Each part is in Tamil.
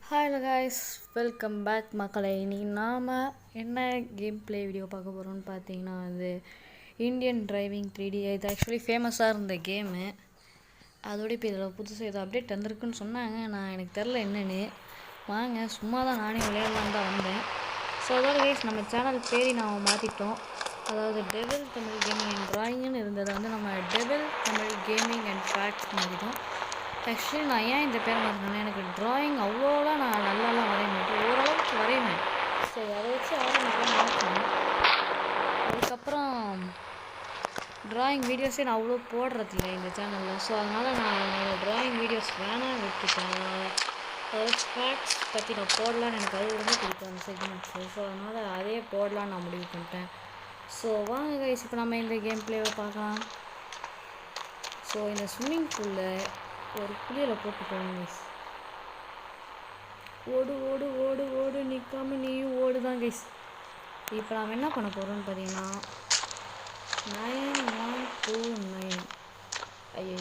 ஹலோ காய்ஸ், வெல்கம் பேக் மக்களை. இன்னைக்கு நாம் என்ன கேம் ப்ளே வீடியோ பார்க்க போகிறோம்னு பார்த்தீங்கன்னா இந்தியன் டிரைவிங் 3D. இது ஆக்சுவலி ஃபேமஸாக இருந்த கேமு. அதோட இப்போ இதில் புதுசாக ஏதோ அப்டேட் வந்திருக்குன்னு சொன்னாங்க. எனக்கு தெரில என்னென்னு. வாங்க, சும்மா தான் நானே விளையாடலான்னு தான் வந்தேன். ஸோ அதோட கைஸ், நம்ம சேனல் பேரி நாம் மாற்றிட்டோம். அதாவது டெவில் தமிழ் கேமிங் அண்ட் ட்ராயிங்னு இருந்ததை நம்ம devil Tamil gaming and facts மாற்றிட்டோம். ஆக்சுவலி நான் ஏன் இந்த பேர் மாற்றினேன்னா, எனக்கு ட்ராயிங் அவ்வளோலாம் நான் நல்லாலாம் வரைய மாட்டேன், ஓரளவுக்கு வரைவேன். சரி, அதை வச்சு ஆரம்பிக்கலாம் மாற்றணும். அதுக்கப்புறம் ட்ராயிங் வீடியோஸே நான் அவ்வளோ போடுறதில்லை இந்த சேனலில். ஸோ அதனால் நான் என்னோடய ட்ராயிங் வீடியோஸ் வேணாம் விட்டுட்டேன். அதாவது ஃபேக்ட்ஸ் பற்றி நான் போடலான்னு எனக்கு அது ரொம்ப பிடிக்கும் அந்த செக்மெண்ட்ஸு. ஸோ அதனால் அதே போடலான்னு நான் முடிவு பண்ணிட்டேன். ஸோ வாங்க கைஸ், இப்போ நம்ம இந்த கேம் பிளேவை பார்க்கலாம். ஸோ இந்த ஸ்விம்மிங் பூலில் ஒரு குளியலை போட்டு போகணும் கைஸ். ஓடு ஓடு ஓடு ஓடு, நிற்காம நீயும் ஓடு தான் கைஸ். இப்போ நாம் என்ன பண்ண போகிறோம்னு பார்த்தீங்கன்னா 9129. ஐயோ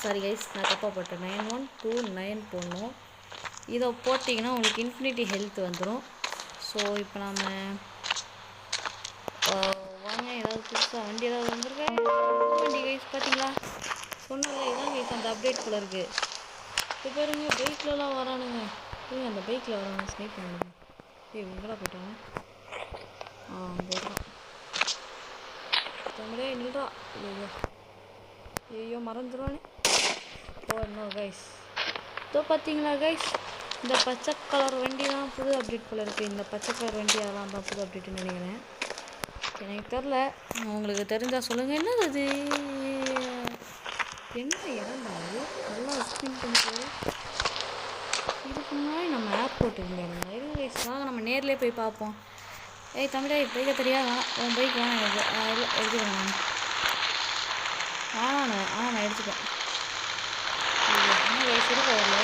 சாரி கைஸ், நான் தப்பாக போட்டேன். 9129 போடணும். இதை போட்டிங்கன்னா உங்களுக்கு இன்ஃபினிட்டி ஹெல்த் வந்துடும். ஸோ இப்போ நாம் வாங்க, ஏதாவது புதுசாக வண்டி ஏதாவது வந்துருக்கேன். வண்டி கைஸ் பார்த்தீங்களா, சொன்னல இதான் கைஸ் அந்த அப்டேட் போல இருக்குது. இப்போ பாருங்க, பைக்லலாம் வரானுங்க. அந்த பைக்கில் வராங்க, ஸ்னேக் பண்ணுங்க. எங்கடா போயிட்டாங்க? போடுறான் தமிழே நில்றா. ஐயோ ஐயோ மறந்துடுவானே. இன்னும் கைஸ் இதோ பார்த்தீங்களா கைஸ், இந்த பச்சை கலர் வண்டி தான் புது அப்டேட் போல் இருக்குது. இந்த பச்சை கலர் வண்டி அதெல்லாம் தான் புது அப்டேட்டுன்னு நினைக்கிறேன். எனக்கு தெரில, உங்களுக்கு தெரிஞ்சால் சொல்லுங்கள். என்னது அது? என்ன இடம்டா அது? நல்லா எக்ஸ்பிளைன் பண்ணிட்டு. இதுக்கு முன்னாடி நம்ம ஏர்போர்ட் இருந்தாங்க. இது கைஸ்லாம் நம்ம நேர்லேயே போய் பார்ப்போம். ஏய் தமிழே, பைக்கை தெரியாதா? உன் பைக் வேணாம் எடுத்துக்கிறேன் நான். நான் எடுத்துப்பேன். சிறப்பாக வரல.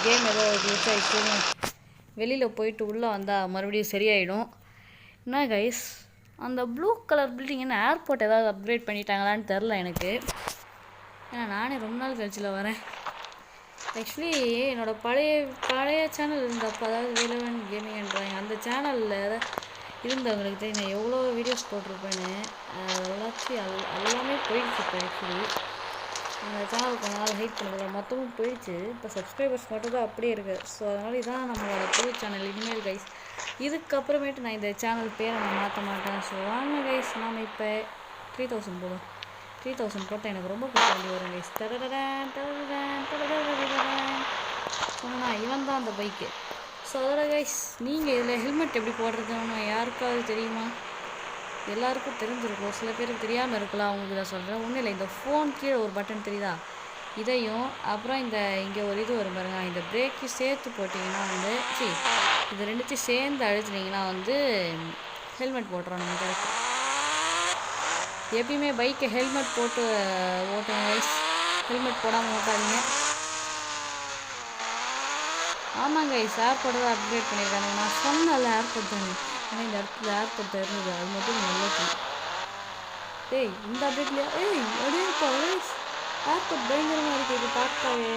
கேம் ஏதோ ஆயிடுச்சு. வெளியில் போயிட்டு உள்ளே வந்தால் மறுபடியும் சரியாயிடும். என்ன கைஸ், அந்த ப்ளூ கலர் பில்டிங் என்ன ஏர்போர்ட் ஏதாவது அப்கிரேட் பண்ணிட்டாங்களான்னு தெரில எனக்கு. ஏன்னா நானே ரொம்ப நாள் கழிச்சில் வரேன். ஆக்சுவலி என்னோடய பழைய சேனல் இருந்தப்போ, அதாவது வேலவன் கேமிங் அண்ட் ட்ராயிங், அந்த சேனலில் இருந்தவங்களுக்கு தெரியும் நான் எவ்வளோ வீடியோஸ் போட்டிருப்பேன்னு. எல்லாமே போயிடுச்சு இப்போ. ஆக்சுவலி அந்த சேனல் கொஞ்ச நாள் ஹைட் பண்ணுறது மொத்தமும் போயிடுச்சு. இப்போ சப்ஸ்கிரைபர்ஸ் மட்டும் தான் அப்படியே இருக்குது. ஸோ அதனால் இதான் நம்மளோட புது சேனல் இனிமேல் கைஸ். இதுக்கப்புறமேட்டு நான் இந்த சேனல் பேரை நான் மாற்ற மாட்டேன். ஸோ வாங்க கைஸ், நாம் இப்போ 3000 போதும். 3000 போட்டால் எனக்கு ரொம்ப பிடிச்ச வண்டி வரும் கைஸ். சொன்னா இவன் தான் அந்த பைக்கு. ஸோ அதோட கைஸ், நீங்கள் இதில் ஹெல்மெட் எப்படி போடுறதுன்னு யாருக்காவது தெரியுமா? எல்லாருக்கும் தெரிஞ்சிருக்கும், சில பேருக்கு தெரியாமல் இருக்கலாம். அவங்களுக்கு நான் சொல்கிறேன். ஒன்றும் இல்லை, இந்த ஃபோன் கீழே ஒரு பட்டன் தெரியுதா, இதையும் அப்புறம் இங்கே ஒரு இது வரும் பாருங்க, இந்த பிரேக்கு சேர்த்து போட்டிங்கன்னா இது ரெண்டுத்தையும் சேர்ந்து அழுத்துனீங்கன்னா ஹெல்மெட் போட்டுறோம் நம்ம. கரெக்ட். எப்பயுமே பைக்கை ஹெல்மெட் போட்டு ஓட்டுங்க கைஸ், ஹெல்மெட் போடாமல் ஓட்டாதீங்க. ஆமாங்க கைஸ், ஏர்போர்ட் தான் அப்கிரேட் பண்ணியிருக்காங்க. நான் சொன்னல ஏர்போர்ட் தானே, ஆனால் இந்த இடத்துல ஏர்போர்ட் இருந்தது, அது மட்டும் நல்லது. இந்த அப்டேட்லையா? அப்படியேப்பா கைஸ், ஏர்போர்ட் பயங்கரமாக இருக்குது இது பார்த்தாவே.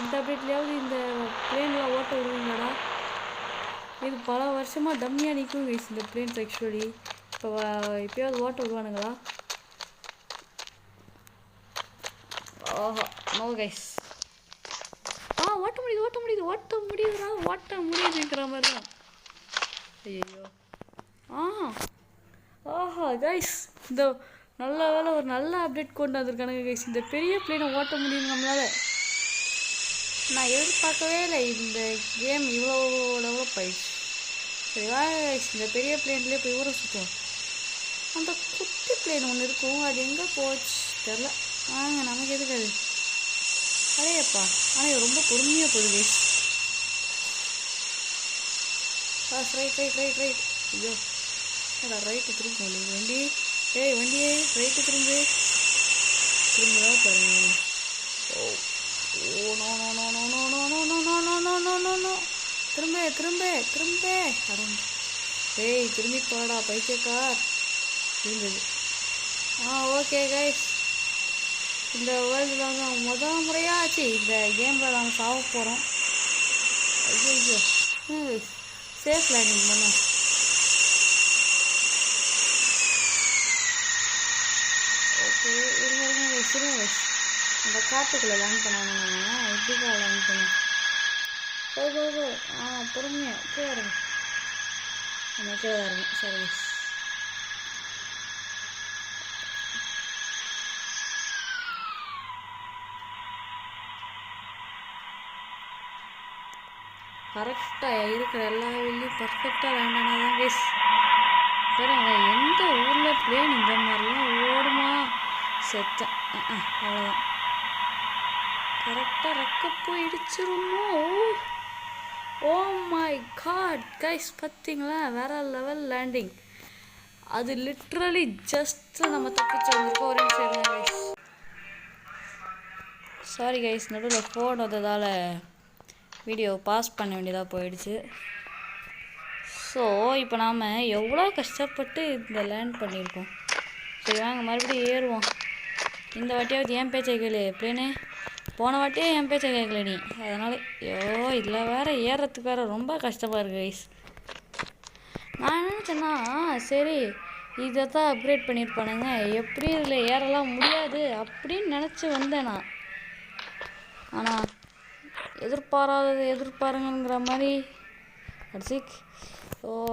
இந்த அப்டேட்லையாவது இந்த பிளேன்லாம் ஓட்ட விடுவீங்கடா. இது பல வருஷமாக டம்மியாக நிற்கும் கைஸ் இந்த பிளேன்ஸ். ஆக்சுவலி இப்போயாவது ஓட்ட விடுவானுங்களா? ஓஹோ நோ கைஸ். ஓட்ட முடியுதுங்கிற மாதிரி தான். ஐயோ ஆஹா கைஸ், இந்த நல்ல வேலை ஒரு நல்ல அப்டேட் கொண்டு வந்திருக்கானுங்க கைஸ். இந்த பெரிய பிளேனை ஓட்ட முடியும் நம்மளால். நான் எதிர்பார்க்கவே இல்லை இந்த கேம் இவ்வளோ டெவலப் ஆயிடுச்சு. சரி வாங்க கைஸ், இந்த பெரிய பிளேன்லேயே போய் ஊற சுற்றும். அந்த குட்டி பிளேன் ஒன்று இருக்கும், அது எங்கே போச்சு தெரில. வாங்க, நமக்கு எதுக்கு அது? அடையப்பா, ஆனால் ரொம்ப பொறுமையாக போகுது கைஸ். ரைட். ஐயோ ரைட்டு திரும்ப வண்டி. வண்டியே ரைட்டு திரும்புதா பாருங்க. நோ திரும்ப திரும்பி போடா பைத்தியக்கார். இருந்தது. ஓகே கைஸ், இந்த வேர்ல்டில் வந்து முதல் முறையாச்சு இந்த கேமில் நாங்கள் சாக போகிறோம். ஐயோ சேஃப் லேண்டிங் பண்ணோம். ஓகே இருங்க சிறுங்க இந்த காட்டுக்குள்ளே லேண்ட் பண்ணணும்னா எப்படிக்கா லேண்ட் பண்ணும்? பொறுமையாக கீழே இருங்க. நம்ம கீழே இருங்க. சரி கரெக்டாக இருக்கிற எல்லா வெளியும் பர்ஃபெக்டாக லேண்ட் ஆனால் தான் கைஸ். பாருங்க எந்த ஊரில் பிளேன் இந்த மாதிரிலாம் ஓடுமா? செத்தேன். அவ்வளோதான். கரெக்டாக ரெக்க போய் இடிச்சிருமோ? ஓ மை காட் கைஸ், பார்த்தீங்களா வேற லெவல் லேண்டிங். அது லிட்ரலி ஜஸ்ட் நம்ம தப்பிச்சு வந்திருக்கோம். ஒரே நிமிஷம் கைஸ். சாரி கைஸ், நடுவில் ஃபோன் வந்ததால் வீடியோ பாஸ் பண்ண வேண்டியதாக போயிடுச்சு. ஸோ இப்போ நாம் எவ்வளோ கஷ்டப்பட்டு இந்த லேண்ட் பண்ணியிருக்கோம். சரி வாங்க மறுபடியும் ஏறுவோம். இந்த வாட்டியாவது என் பேச்சை கேளு பிளேனு. போன வாட்டியே என் பேச்சை கேட்கல நீ. அதனால் இதில் வேறு ஏறுறதுக்கு வேறு ரொம்ப கஷ்டமாக இருக்குது கைஸ். நான் நினச்சேன்னா சரி இதை தான் அப்கிரேட் பண்ணியிருப்பானுங்க, எப்படி இதில் ஏறலாம் முடியாது அப்படின்னு நினச்சி வந்தேன் நான். ஆனால் எதிர்பாருங்கிற மாதிரி அடிச்சிக்.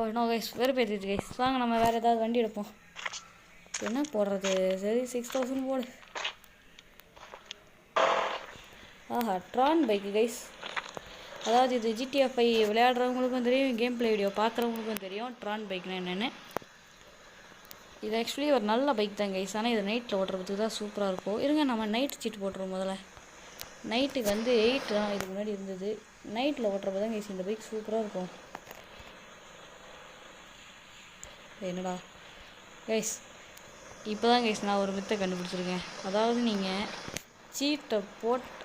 இன்னும் கைஸ் வேறு பேர்த்துச்சு கைஸ். வாங்க நம்ம வேறு ஏதாவது வண்டி எடுப்போம். என்ன போடுறது? சரி 6000 போடு. ட்ரான் பைக்கு கைஸ். அதாவது இது GTA 5 விளையாடுறவங்களுக்கும் தெரியும், கேம் பிளே வீடியோ பார்க்குறவங்களுக்கும் தெரியும் ட்ரான் பைக்னா என்னென்னு. இது ஆக்சுவலி ஒரு நல்ல பைக் தான் கைஸ். ஆனால் இது நைட்டில் ஓட்டுறதுக்கு தான் சூப்பராக இருக்கும். இருங்க நம்ம நைட் சீட் போட்டுருவோம் முதல்ல. நைட்டுக்கு வந்து 8 தான் இதுக்கு முன்னாடி இருந்தது. நைட்டில் ஓட்டுறப்ப தான் கைஸ் இந்த பைக் சூப்பராக இருக்கும். என்னடா கைஸ், இப்போ தான் கைஸ் நான் ஒரு மித்தை கண்டுபிடிச்சிருக்கேன். அதாவது நீங்கள் சீட்டை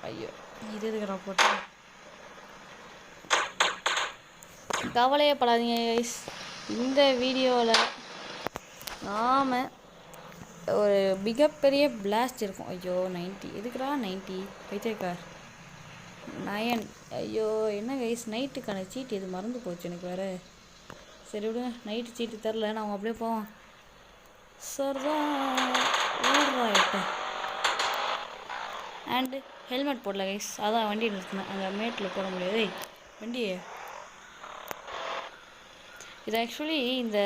ஐயோ இது எதுக்குறா போட்டேன். கவலையே படாதீங்க கைஸ். இந்த வீடியோவில் நாம் ஒரு மிகப்பெரிய பிளாஸ்ட் இருக்கும். ஐயோ 90 எதுக்குறா 90 பைத்தியக்கார் 9. ஐயோ என்ன கைஸ், நைட்டுக்கான சீட்டு எது மறந்து போச்சு எனக்கு வேறு. சரி விடுங்க, நைட்டு சீட்டு தரல, நான் அப்படியே போவோம். சார் தான் ஊர்றாயிட்டேன். அண்டு ஹெல்மெட் போடல கைஸ், அதான் வண்டி நிறுத்தினேன். அங்கே மேட்டில் போட முடியாது வண்டியை. இது ஆக்சுவலி இந்த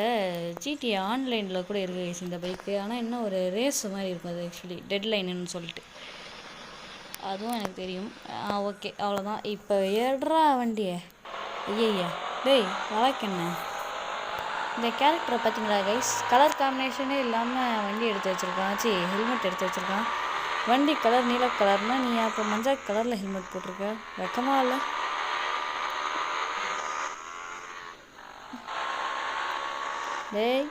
ஜிடி ஆன்லைனில் கூட இருக்குது கைஸ் இந்த பைக்கு. ஆனால் இன்னும் ஒரு ரேஸ் மாதிரி இருக்கும் அது ஆக்சுவலி, டெட்லைனுன்னு சொல்லிட்டு. அதுவும் எனக்கு தெரியும். ஓகே அவ்வளோதான். இப்போ ஏடுறா வண்டியை. ஐயா டேய் வழக்கென்ன இந்த கேரக்டரை பார்த்தீங்களா கைஸ்? கலர் காம்பினேஷனே இல்லாமல் வண்டி எடுத்து வச்சுருக்கான். ஹெல்மெட் எடுத்து வச்சுருக்கான். வண்டி கலர் நீல கலர்னால் நீ அப்போ மஞ்சள் கலரில் ஹெல்மெட் போட்டிருக்க. வெக்கமாக இல்லை? டேய்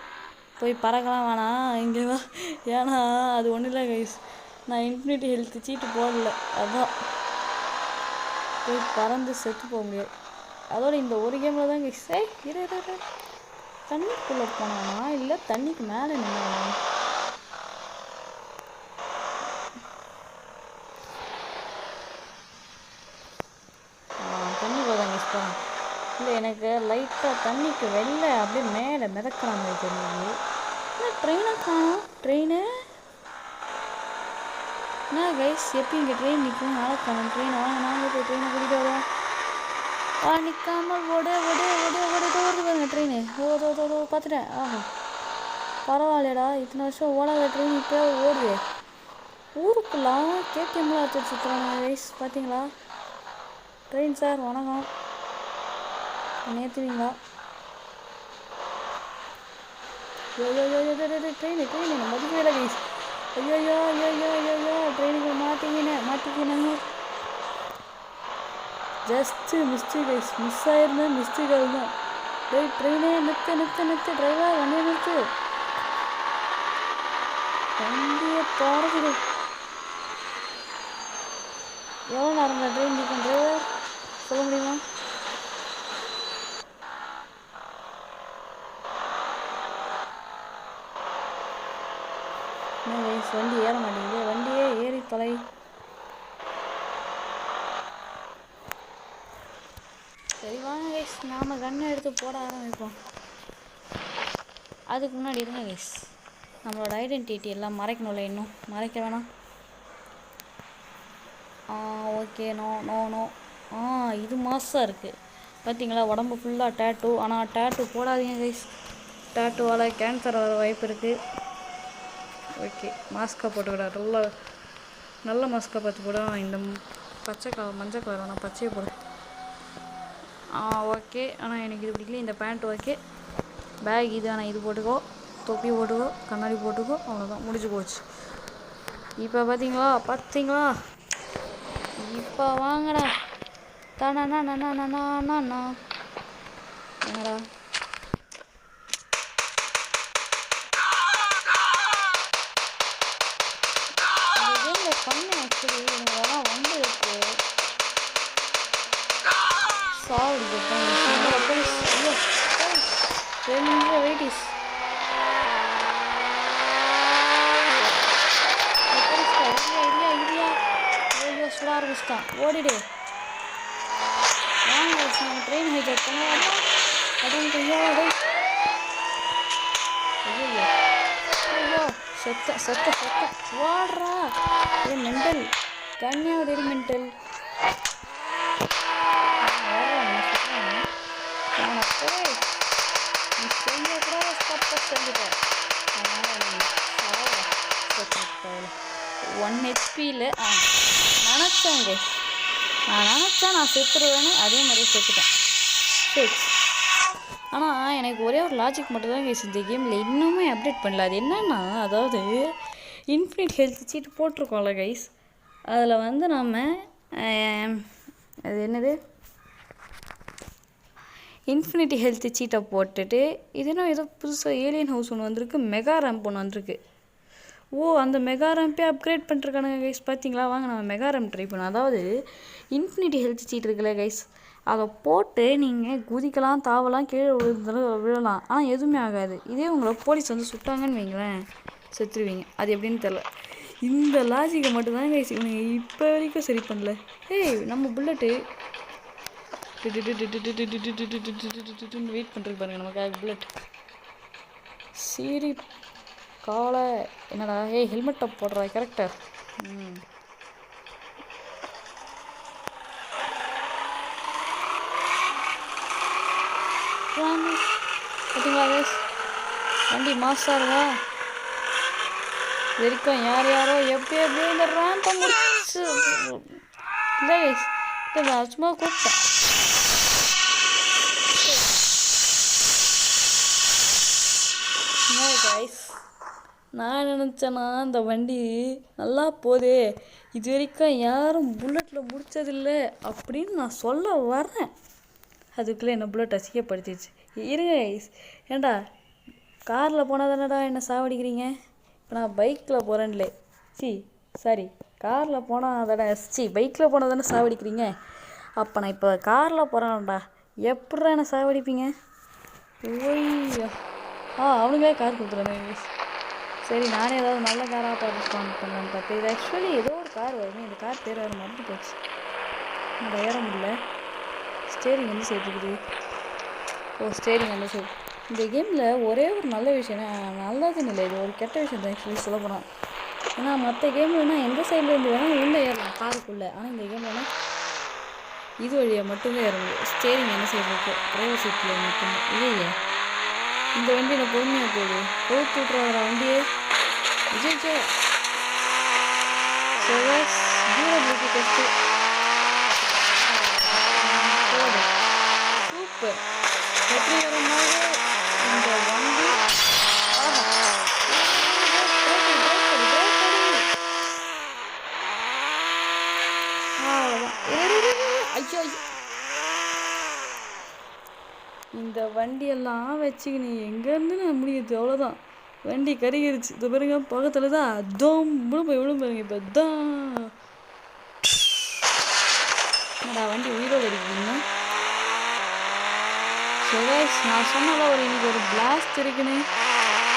போய் பறக்கலாம் வேணாம் இங்கே வா. ஏன்னா அது ஒன்றும் இல்லை கைஸ், நான் இன்ஃபினிட்டி ஹெல்த் சீட்டு போடல, அதான் போய் பறந்து செத்து போக முடியாது. அதோட இந்த ஒரு கேமில் தான் கைஸ். இரு தண்ணிக்குள்ளே போனானா இல்லை தண்ணிக்கு மேலே நின்னானா? தண்ணிக்குள்ளே தான் கைஸ் போனான். இல்லை எனக்கு லைட்டாக தண்ணிக்கு வெளில அப்படியே மேலே மிதக்கிற மாதிரி தெரியுது. இல்லை ட்ரெயினை காணும். ட்ரெயினு என்ன கைஸ், எப்போ இங்கே ட்ரெயின் நிற்கும்? நாளை காணும் ட்ரெயின். வாங்க நாங்கள் போய் ட்ரெயினை கூட்டிகிட்டு வருவோம். நிற்காமல் ஓட பாருங்க ட்ரெயின். பார்த்துட்டேன். பரவாயில்லடா, இத்தனை வருஷம் ஓடாத ட்ரெயின் இப்போ ஓடுது. ஊருக்குலாம் கேடிஎம்லாம் வச்சு சுற்றுறாங்க கைஸ், பார்த்தீங்களா? ட்ரெயின் சார் வணக்கம், நேற்றுவீங்களா? ட்ரெயின் மதிக்கவே கைஸ். ஐயோ ட்ரெயினுக்கு மாட்டிக்கினேன். ஜஸ்ட்டு மிஸ்டேக் கைஸ், மிஸ் ஆயிருந்தேன், மிஸ்டேக் ஆகுதான். டேய் ட்ரெயினே நிறுத்து டிரைவர், வண்டியை நிறுத்து, வண்டியை பாருங்க. எவ்வளோ நேரம் ட்ரெயின் நிற்கும் டிரைவர் சொல்ல முடியுமா? என்ன கைஸ் வண்டி ஏற மாட்டேங்குது, வண்டியே ஏறி தொலை. சரி வாங்க கைஸ், நாம் கண்ணை எடுத்து போட ஆரம்பிப்போம். அதுக்கு முன்னாடி இருங்க கைஸ், நம்மளோட ஐடென்டிட்டி எல்லாம் மறைக்கணும்ல, இன்னும் மறைக்க வேணாம். Okay, no no no. இது மாசாக இருக்குது பார்த்தீங்களா, உடம்பு ஃபுல்லாக டேட்டூ. ஆனால் டேட்டூ போடாதீங்க கைஸ், டேட்டூவால் கேன்சர் வர வாய்ப்பு இருக்குது. ஓகே, மாஸ்கை போட்டுக்கிட, நல்ல நல்ல மாஸ்கை பார்த்து போட. இந்த பச்சை கலர் மஞ்சள் கலர் வேணாம், பச்சையை போடு. ஓகே, ஆனால் எனக்கு இது பிடிக்கல. இந்த பேண்ட் ஓகே, பேக் இது, ஆனால் இது போட்டுக்கோ, தொப்பி போட்டுக்கோ, கண்ணாடி போட்டுக்கோ, அவ்வளோதான் முடிஞ்சு போச்சு. இப்போ பார்த்தீங்களா இப்போ வாங்கடா. தானா என்னடா கேமில் பண்ண ஆக்சுவலி எனக்கு அதெல்லாம் வந்துருக்கு. சாவடி வெயிட்டிஸ் ஐயோ சுட ஆரம்பிச்சிட்டான். ஓடிடு வாங்க, நம்ம ட்ரெயின் ஹைஜாக் பண்ணுவோம். அதான் ஐயோ ஐயோ ஐயோ செத்த ஓடுறா. இது மென்டல் கன்னியாவது மென்டல். நீ செய்யக்கூடாத ஸ்டாப்பை செஞ்சுட்டேன். அதனால் 1 ஹெச்பியில் நான் செத்துருவேன்னு அதே மாதிரியே செத்துட்டேன். சரி, ஆனால் எனக்கு ஒரே ஒரு லாஜிக் மட்டும் தான் கைஸ் இந்த கேமில் இன்னுமே அப்டேட் பண்ணல. அது என்னன்னா, அதாவது இன்ஃபினிட் ஹெல்த் சீட் போட்டிருக்கோம்ல கைஸ், அதில் வந்து நம்ம அது என்னது இன்ஃபினிட்டி ஹெல்த் சீட்டை போட்டுட்டு, இதுனா ஏதோ புதுசாக ஏலியன் ஹவுஸ் ஒன்று வந்திருக்கு, மெகா ரேம்ப் ஒன்று வந்திருக்கு. அந்த மெகா ரேம்பே அப்கிரேட் பண்ணிருக்கானுங்க கைஸ். பார்த்தீங்களா, வாங்க நம்ம மெகா ரேம்ப் ட்ரை பண்ணோம். அதாவது இன்ஃபினிட்டி ஹெல்த் சீட் இருக்குல்ல கைஸ், அதை போட்டு நீங்கள் குதிக்கலாம், தாவலாம், கீழே விழலாம், ஆனால் எதுவுமே ஆகாது. இதே உங்களை போலீஸ் வந்து சுட்டாங்கன்னு வைங்களேன், செத்துருவீங்க. அது எப்படின்னு தெரில. இந்த லாஜிக்கை மட்டும்தான் கைஸ் இவனுங்க இப்போ வரைக்கும் சரி பண்ணல. நம்ம புல்லட்டு வெயிட் பண்ணுறது பாருங்க நமக்காக புல்லட். சரி காலை என்னடா, ஹெல்மெட் டாப் போடுறா கேரக்டர். பார்த்தீங்களா கைஸ், வண்டி மாசாக இருக்கா. வரைக்கும் யாரோ எப்படியோ இந்த ரேம்பை முடிச்சு இல்லை கைஸ், நான் சும்மா கூப்பிட்டேன். கைஸ், நான் நினச்சேன்னா இந்த வண்டி நல்லா போதே, இது வரைக்கும் யாரும் புல்லட்டில் முடித்ததில்லை அப்படின்னு நான் சொல்ல வரேன். அதுக்குள்ளே என்ன புல்லட் அசிங்கப்படுத்திடுச்சு. இருங்க கைஸ், ஏண்டா காரில் போனால் தானடா என்ன சாவடிக்கிறீங்க? இப்போ நான் பைக்கில் போகிறேன்லே, சாரி காரில் போனால் தானே, பைக்கில் போனால் தானே சாவடிக்கிறீங்க. அப்போ நான் இப்போ காரில் போகிறேன்டா, எப்பட்றா என்ன சாவடிப்பீங்க? ஓய்யா அவனுங்களே கார் கொடுத்துருவாங்க. சரி, நானே ஏதாவது நல்ல காராக பார்த்து ஸ்பான் பண்ணலான்னு பார்த்தேன். இது ஆக்சுவலி ஏதோ ஒரு கார் வருமே, இந்த கார் பேர் வேறு மறந்து போச்சு. நம்ம ஏற முடியல. ஸ்டேரிங் வந்து சேர்த்துக்குது. ஸ்டேரிங் வந்து சரி. இந்த கேமில் ஒரே ஒரு நல்ல விஷயம், நல்லதுன்னு இல்லை, இது ஒரு கெட்ட விஷயம் தான் ஆக்சுவலி சொல்ல போனால். ஏன்னா மற்ற கேம்லனா எந்த சைட்லேருந்து வேணால் உள்ளே ஏறலாம் காருக்குள்ளே, ஆனால் இந்த கேம்லனா இது வழியாக மட்டும்தான் ஏற முடியும். ஸ்டேரிங் என்ன சைடு இருக்குது, டிரைவர் சீட்டில் மட்டும்தான். இல்லையே, இந்த வண்டியில் பொறுமையாக போகுது, போட்டு விட்றாங்க வண்டியே. Vijay durability test super. வெற்றிகரமாக இந்த வண்டி ஐயோ இந்த வண்டியெல்லாம் வச்சுக்கினு எங்கேருந்து நான் முடியுது, அவ்வளோதான். வண்டி கருகிருச்சு. இது பாருங்க பக்கத்தில் தான் தோம்புன்னு போய் விழும் பாருங்க. இப்போ தான் என்னடா வண்டி உயிரோடு இருக்குங்க. நான் சொன்னால இன்னைக்கு ஒரு பிளாஸ்ட் இருக்குன்னு.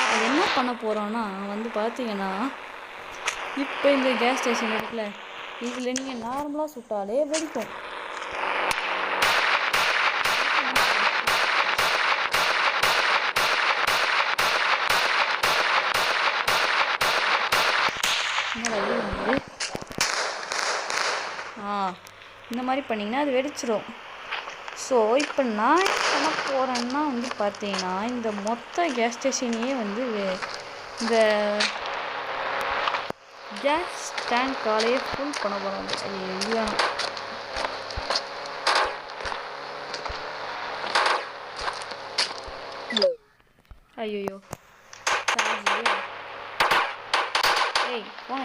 அது என்ன பண்ண போகிறோன்னா வந்து பார்த்தீங்கன்னா, இப்போ இந்த கேஸ் ஸ்டேஷன் இருக்குல்ல, இதில் நீங்கள் நார்மலாக சுட்டாலே வெடிக்கும். இந்த மாதிரி பண்ணிங்கன்னா அது வெடிச்சிடும். ஸோ இப்போ நான் என்ன பண்ண போகிறேன்னா வந்து பார்த்தீங்கன்னா, இந்த மொத்த கேஸ் ஸ்டேஷனையே வந்து இந்த கேஸ் டேங்க் காலையே ஃபுல் பண்ண போகிறாங்க. இது வேணும். ஐயோ போன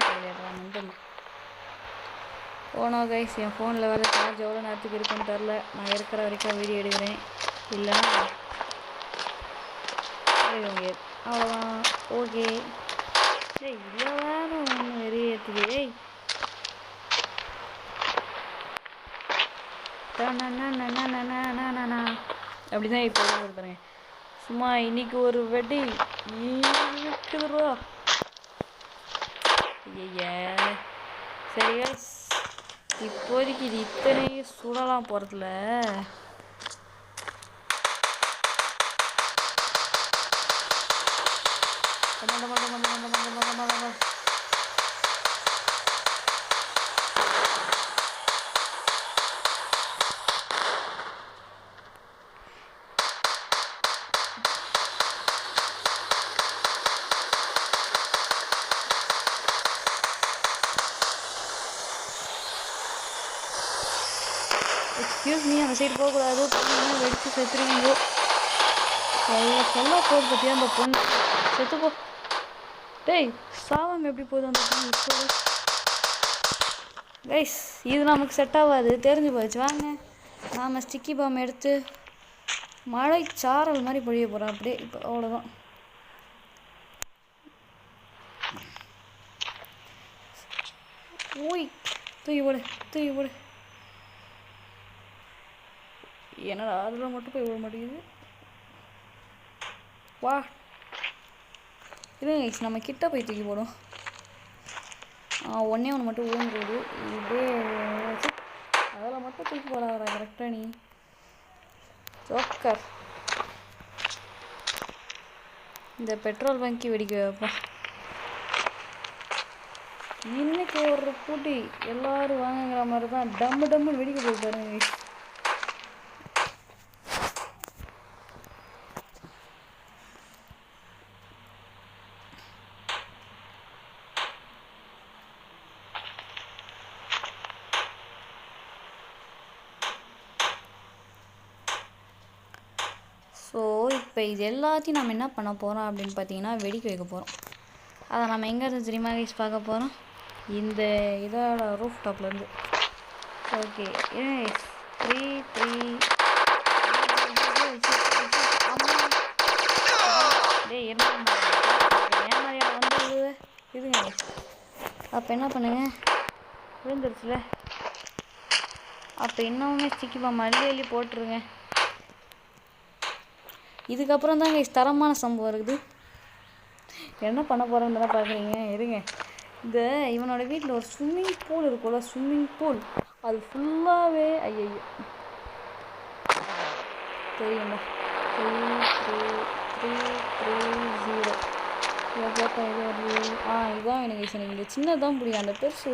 மெண்டல் போனோம் கைஸ். என் ஃபோனில் வேறு சார்ஜ் எவ்வளோ நேரத்துக்கு இருக்குன்னு தெரில. நான் இருக்கிற வரைக்கும் வீடியோ எடுக்கிறேன், இல்லைன்னா அவ்வளோதான். ஓகே இவ்வளோ வேறு ஒன்று வெறியேற்றுது. அப்படி தான் இப்போ பாருங்க. சும்மா இன்னைக்கு ஒரு வெடி இருக்குதுரா. சரி இப்போதைக்கு இது இத்தனையும் சுடலாம் போகிறதுல எக்ஸ்கியூஸ் மீ, அந்த சைடு போகக்கூடாது. பொண்ணு வெடிச்சு செத்துருவீங்க. சொல்ல போகுது பற்றியா அந்த பொண்ணு செத்துப்போ. டேய் சாவம் எப்படி போகுது அந்த பொண்ணு இப்போ? கைஸ் இது நமக்கு செட் ஆகாது, தெரிஞ்சு போச்சு. வாங்க நாம் ஸ்டிக்கி பாம் எடுத்து மழை சாரல் மாதிரி பொழிய போகிறோம் அப்படியே. இப்போ அவ்வளோதான். ஓய் தூக்கி போடு. என்னடா அதில் மட்டும் போய் விட மாட்டேங்குது. வா இது நம்ம கிட்ட போய் தூக்கி போடும். ஒன்றே ஒன்று மட்டும் விழுந்துருது. இதே அதில் மட்டும் தூக்கி போடாதா கரெக்டாக நீ ஜோக்கர். இந்த பெட்ரோல் பங்கி வெடிக்க வைப்பா. இன்னைக்கு ஒரு பூட்டி எல்லோரும் வாங்குங்கிற மாதிரி தான் டம்முன்னு வெடிக்க போய் பாருங்க. ஸோ இப்போ இது எல்லாத்தையும் நம்ம என்ன பண்ண போகிறோம் அப்படின்னு பார்த்தீங்கன்னா வெடிக்க வைக்க போகிறோம். அதை நம்ம எங்கேருந்து தெரியுமா கைஸ் பார்க்க போகிறோம்? இந்த இதோட ரூஃப் டாப்லேருந்து. ஓகே 3 என்ன மாதிரியா வந்து இதுங்க. அப்போ என்ன பண்ணுங்க, விழுந்துருச்சுல, அப்போ இன்னுமே ஸ்டிக்கி பாம் அள்ளி போட்டுருங்க. இதுக்கப்புறம் தாங்க தரமான சம்பவம் இருக்குது. என்ன பண்ண போகிறோன்னு தானே பார்க்குறீங்க. இருங்க, இந்த இவனோட வீட்டில் ஒரு ஸ்விம்மிங் பூல் இருக்கும்ல, ஸ்விம்மிங் பூல் அது ஃபுல்லாகவே ஐயோ தெரியுமா 3330 இதுதான் எனக்கு இந்த சின்னதான் புரியும். அந்த பெருசு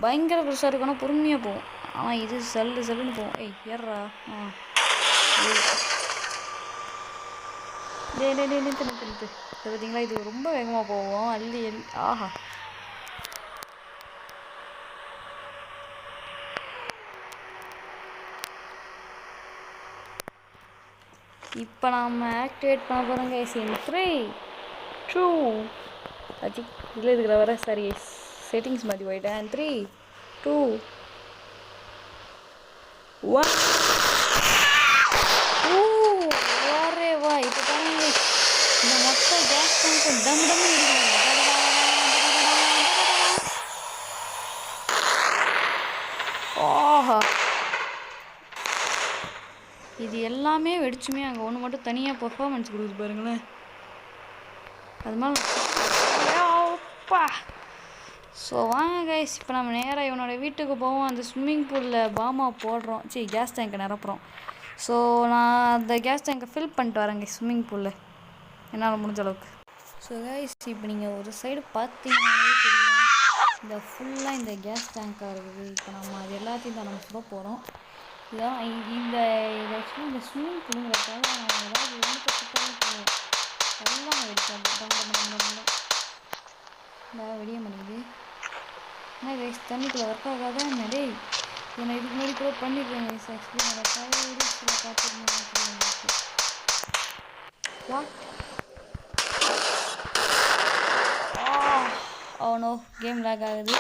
பயங்கர பெருசாக இருக்கும், பொறுமையாக போகும். ஆனால் இது சல்லுன்னு போகும். ஏறா நிறுத்து. பார்த்தீங்களா, இது ரொம்ப வேகமாக போவோம். அள்ளி ஆஹா இப்போ நாம் ஆக்டிவேட் பண்ண போகிறோங்க. இன் 3 2 இதில் இருக்கிற வர சரி செட்டிங்ஸ் மாதிரி போயிட்டேன். 3 2 1 வரே வா. இப்போ பாருங்க இந்த மொத்த கேஸ் டேங்க் டம்முன்னு இருக்கு. ஆஹா இது எல்லாமே வெடிச்சுமே அங்கே ஒன்று மட்டும் தனியாக பர்ஃபார்மன்ஸ் கொடுக்குது பாருங்களேன். அது மாதிரி ஸோ வாங்க கைஸ், இப்போ நம்ம நேராக இவனோட வீட்டுக்கு போவோம். அந்த ஸ்விம்மிங் பூலில் பாமா போடுறோம், கேஸ் டேங்கை நிரப்புறோம். ஸோ நான் அந்த கேஸ் டேங்கை ஃபில் பண்ணிட்டு வரேன் கைஸ் ஸ்விம்மிங் பூலில் என்னால் முடிஞ்ச அளவுக்கு. ஸோ கைஸ், இப்போ நீங்கள் ஒரு சைடு பார்த்தீங்கன்னாலே தெரியும், இந்த ஃபுல்லாக இந்த கேஸ் டேங்காக இருக்குது. இப்போ நம்ம அது எல்லாத்தையும் தான் நம்ம சுட போகிறோம். இதான் இந்த ஆக்சுவலி இந்த ஸ்விம்மிங் பூலுங்கிறதுக்காக நம்ம ஏதாவது ஒன்று சுட்டாலும் போவோம். எல்லாம் வெடிய மாட்டேங்குது. என்ன கைஸ், தண்ணிக்குள்ளே ஒர்க் ஆகாத என்ன டேய்? இதை நான் இதுக்கு முன்னாடி கூட பண்ணிடுறேன் கைஸ். ஆக்சுவலி என்னோட வீடியோஸில் பார்த்துருந்தேன். வாட் நோ, கேம் லேக் ஆகுது.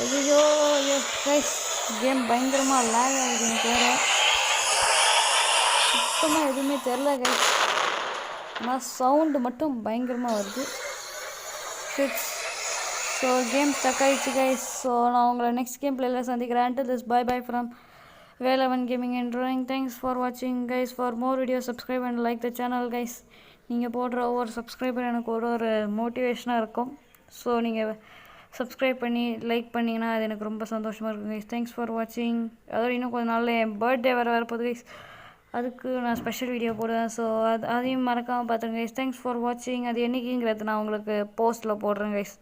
ஐயோ கைஸ், கேம் பயங்கரமாக லேக் ஆகுது. எனக்கு வேறு சுத்தமாக எதுவுமே தெரில கைஸ், ஆனால் சவுண்டு மட்டும் பயங்கரமாக வருது. ஸோ கேம் ஸ்டக் ஆகிடுச்சு கைஸ். ஸோ நான் உங்களை நெக்ஸ்ட் கேம் பிளேயில் சந்திக்கிறேன். until this bye bye from Velavan Gaming and Drawing. Thanks for watching guys. For more videos subscribe and like the channel guys. நீங்கள் போடுற ஒவ்வொரு சப்ஸ்கிரைபர் எனக்கு ஒரு மோட்டிவேஷனாக இருக்கும். ஸோ நீங்கள் சப்ஸ்கிரைப் பண்ணி லைக் பண்ணிங்கன்னா அது எனக்கு ரொம்ப சந்தோஷமாக இருக்கும் கைஸ். தேங்க்ஸ் ஃபார் வாட்சிங். அதோட இன்னும் கொஞ்சம் நாளில் என் பர்த்டே வரப்போகுது கைஸ், அதுக்கு நான் ஸ்பெஷல் வீடியோ போடுவேன். ஸோ அதையும் மறக்காமல் பார்த்துருங்க கைஸ். தேங்க்ஸ் ஃபார் வாட்சிங். அது என்றைக்குங்கிறது நான் உங்களுக்கு போஸ்ட்டில் போடுறேன் கைஸ்.